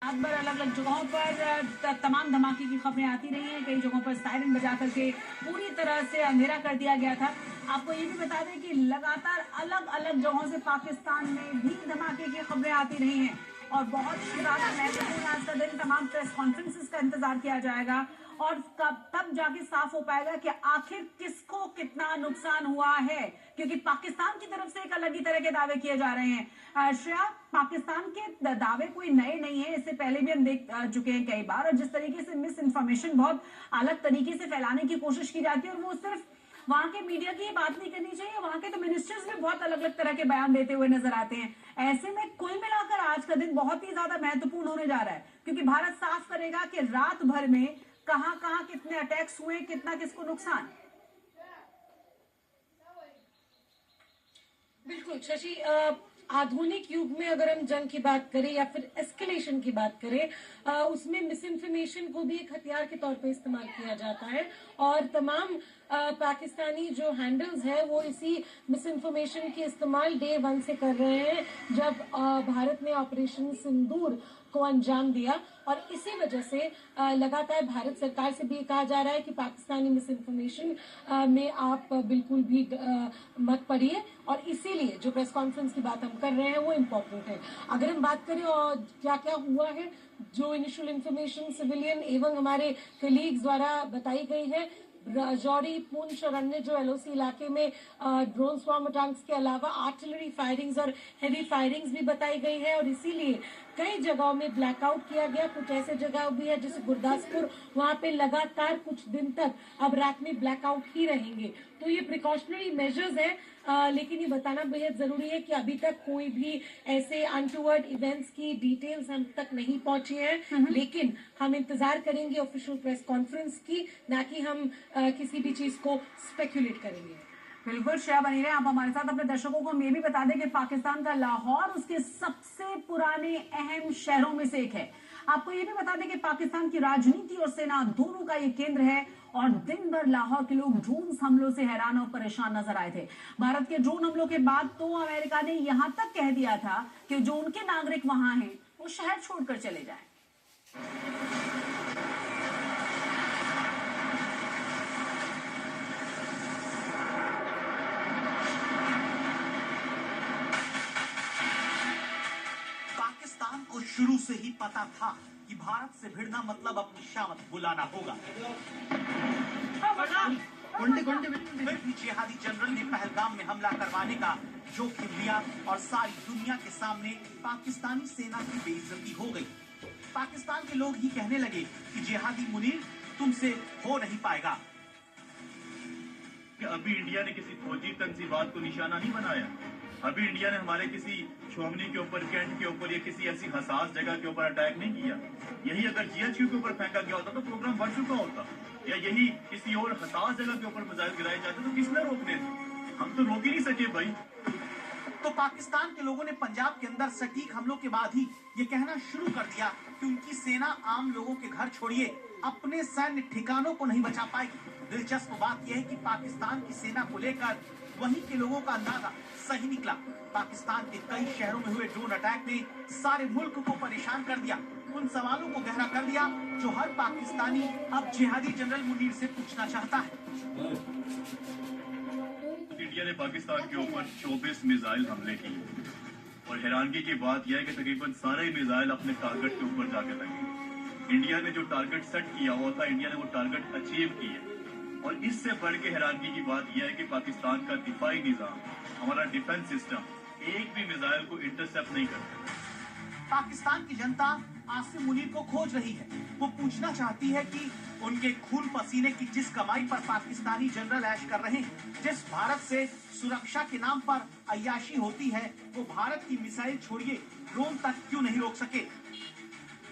रात भर अलग अलग जगहों पर तमाम धमाके की खबरें आती रही हैं। कई जगहों पर सायरन बजा करके पूरी तरह से अंधेरा कर दिया गया था। आपको ये भी बता दें कि लगातार अलग अलग जगहों से पाकिस्तान में भी धमाके की खबरें आती रही हैं और बहुत ही ज्यादा महत्वपूर्ण आज का दिन तमाम प्रेस कॉन्फ्रेंसेस का इंतजार किया जाएगा और तब जाके साफ हो पाएगा कि आखिर किसको कितना नुकसान हुआ है, क्योंकि पाकिस्तान की तरफ से एक अलग ही तरह के दावे किए जा रहे हैं। श्रेया, पाकिस्तान के दावे कोई नए नहीं है, इससे पहले भी हम देख चुके हैं कई बार, और जिस तरीके से मिस इन्फॉर्मेशन बहुत अलग तरीके से फैलाने की कोशिश की जाती है और वो सिर्फ वहां के मीडिया की बात नहीं करनी चाहिए, वहां के तो मिनिस्टर्स भी बहुत अलग अलग तरह के बयान देते हुए नजर आते हैं। ऐसे में कुल मिलाकर आज का दिन बहुत ही ज्यादा महत्वपूर्ण होने जा रहा है, क्योंकि भारत साफ करेगा कि रात भर में कहां कहां कितने अटैक्स हुए, कितना किसको नुकसान। बिल्कुल शशि, आधुनिक युग में अगर हम जंग की बात करें या फिर एस्केलेशन की बात करें, उसमें मिस इन्फॉर्मेशन को भी एक हथियार के तौर पे इस्तेमाल किया जाता है और तमाम पाकिस्तानी जो हैंडल्स हैं वो इसी मिस इन्फॉर्मेशन के इस्तेमाल डे 1 से कर रहे हैं, जब भारत ने ऑपरेशन सिंदूर को अंजाम दिया। और इसी वजह से लगातार भारत सरकार से भी कहा जा रहा है कि पाकिस्तानी मिस इन्फॉर्मेशन में आप बिल्कुल भी मत पढ़िए, और इसीलिए जो प्रेस कॉन्फ्रेंस की बात हम कर रहे हैं वो इम्पोर्टेंट है। अगर हम बात करें और क्या क्या हुआ है, जो इनिशियल इन्फॉर्मेशन सिविलियन एवं हमारे कलीग्स द्वारा बताई गई है, राजौरी, पुंछ और अन्य जो एलओसी इलाके में ड्रोन स्वार्म अटैक्स के अलावा आर्टिलरी फायरिंग्स और हेवी फायरिंग्स भी बताई गई है, और इसीलिए कई जगहों में ब्लैकआउट किया गया। कुछ ऐसे जगह भी है जैसे गुरदासपुर, वहां पे लगातार कुछ दिन तक अब रात में ब्लैकआउट ही रहेंगे। तो ये प्रिकॉशनरी मेजर्स है, लेकिन ये बताना बेहद जरूरी है कि अभी तक कोई भी ऐसे अनटूवर्ड इवेंट्स की डिटेल्स हम तक नहीं पहुंची है, लेकिन हम इंतजार करेंगे ऑफिशियल प्रेस कॉन्फ्रेंस की, ना कि हम किसी भी चीज को स्पेकुलेट करेंगे। बिल्कुल श्रेया, बनी रहे आप हमारे साथ। अपने दर्शकों को हम ये भी बता दें कि पाकिस्तान का लाहौर उसके सबसे पुराने अहम शहरों में से एक है। आपको ये भी बता दें कि पाकिस्तान की राजनीति और सेना दोनों का ये केंद्र है और दिन भर लाहौर के लोग ड्रोन हमलों से हैरान और परेशान नजर आए थे। भारत के ड्रोन हमलों के बाद तो अमेरिका ने यहां तक कह दिया था कि जो उनके नागरिक वहां हैं वो शहर छोड़कर चले जाएं। पाकिस्तान को शुरू से ही पता था कि भारत से भिड़ना मतलब अपनी शामत बुलाना होगा। फिर भी जिहादी जनरल ने पहलगाम में हमला करवाने का जोखिम लिया और सारी दुनिया के सामने पाकिस्तानी सेना की बेइज्जती हो गई। पाकिस्तान के लोग ही कहने लगे कि जिहादी मुनीर तुमसे हो नहीं पाएगा। अभी इंडिया ने किसी फौजी तंजीबात को निशाना नहीं बनाया। अभी इंडिया ने हमारे किसी छोमनी के ऊपर, कैंट के ऊपर या किसी ऐसी हसास जगह के ऊपर अटैक नहीं किया। यही अगर जीएचक्यू के ऊपर फेंका गया होता तो प्रोग्राम बढ़ चुका होता, या यही किसी और हसास जगह के ऊपर मिसाइल गिराए जाते तो किसने रोकने थे? हम तो रोक ही नहीं सके भाई। तो पाकिस्तान के लोगों ने पंजाब के अंदर सटीक हमलों के बाद ही ये कहना शुरू कर दिया कि उनकी सेना आम लोगों के घर छोड़िए अपने सैन्य ठिकानों को नहीं बचा पाएगी। दिलचस्प बात यह है कि पाकिस्तान की सेना को लेकर वहीं के लोगों का अंदाजा सही निकला। पाकिस्तान के कई शहरों में हुए ड्रोन अटैक ने सारे मुल्क को परेशान कर दिया, उन सवालों को गहरा कर दिया जो हर पाकिस्तानी अब जिहादी जनरल मुनीर से पूछना चाहता है। इंडिया ने पाकिस्तान के ऊपर 24 मिसाइल हमले किए और हैरानगी की बात यह है कि तकरीबन सारे मिसाइल अपने टारगेट के ऊपर जाके लगे। इंडिया ने जो टारगेट सेट किया हुआ था, इंडिया ने वो टारगेट अचीव किया। और इससे बढ़ के हैरानगी की बात यह है कि पाकिस्तान का दिफाई निजाम, हमारा डिफेंस सिस्टम एक भी मिसाइल को इंटरसेप्ट नहीं करता। पाकिस्तान की जनता आसिम मुनीर को खोज रही है। वो पूछना चाहती है कि उनके खून पसीने की जिस कमाई पर पाकिस्तानी जनरल ऐश कर रहे हैं, जिस भारत से सुरक्षा के नाम पर अय्याशी होती है, वो भारत की मिसाइल छोड़िए ड्रोन तक क्यों नहीं रोक सके।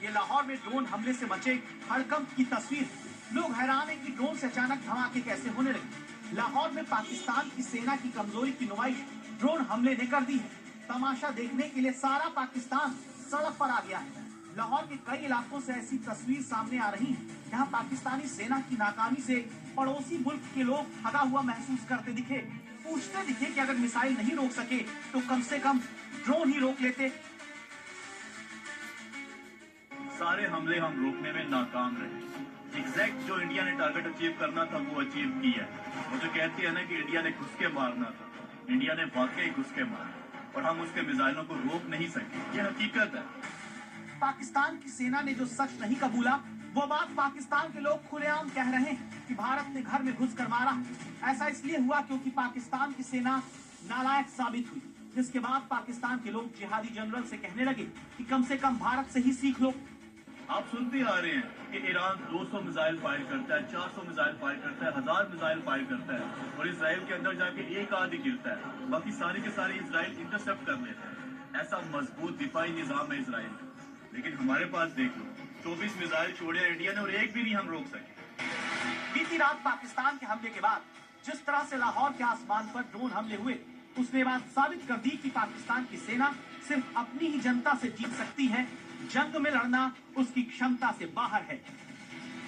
ये लाहौर में ड्रोन हमले से मचे हड़कंप की तस्वीर। लोग हैरान है कि ड्रोन से अचानक धमाके कैसे होने लगे। लाहौर में पाकिस्तान की सेना की कमजोरी की नुमाइश ड्रोन हमले ने कर दी है। तमाशा देखने के लिए सारा पाकिस्तान सड़क पर आ गया है। लाहौर के कई इलाकों से ऐसी तस्वीर सामने आ रही है जहां पाकिस्तानी सेना की नाकामी से पड़ोसी मुल्क के लोग हगा हुआ महसूस करते दिखे, पूछते दिखे कि अगर मिसाइल नहीं रोक सके तो कम से कम ड्रोन ही रोक लेते। सारे हमले हम रोकने में नाकाम रहे। एग्जैक्ट जो इंडिया ने टारगेट अचीव करना था वो अचीव किया है। वो जो कहते हैं ना कि इंडिया ने घुस के मारना था, इंडिया ने वाकई घुस के मारा और हम उसके मिसाइलों को रोक नहीं सके। ये हकीकत है। पाकिस्तान की सेना ने जो सच नहीं कबूला, वो बात पाकिस्तान के लोग खुलेआम कह रहे हैं कि भारत ने घर में घुसकर मारा। ऐसा इसलिए हुआ क्योंकि पाकिस्तान की सेना नालायक साबित हुई, जिसके बाद पाकिस्तान के लोग जिहादी जनरल से कहने लगे कि कम से कम भारत से ही सीख लो। आप सुनते आ रहे हैं कि ईरान 200 मिसाइल फायर करता है, 400 मिसाइल फायर करता है, 1000 मिसाइल फायर करता है और इसराइल के अंदर जाके एक आदि गिरता है, बाकी सारी के सारी इसराइल इंटरसेप्ट कर लेता है। ऐसा मजबूत दिफाई निजाम है इसराइल का। लेकिन हमारे पास देख लो, 24 मिसाइल छोड़े इंडिया ने और एक भी नहीं हम रोक सके। बीती रात पाकिस्तान के हमले के बाद जिस तरह से लाहौर के आसमान पर ड्रोन हमले हुए, उसने बात साबित कर दी कि पाकिस्तान की सेना सिर्फ अपनी ही जनता से जीत सकती है, जंग में लड़ना उसकी क्षमता से बाहर है।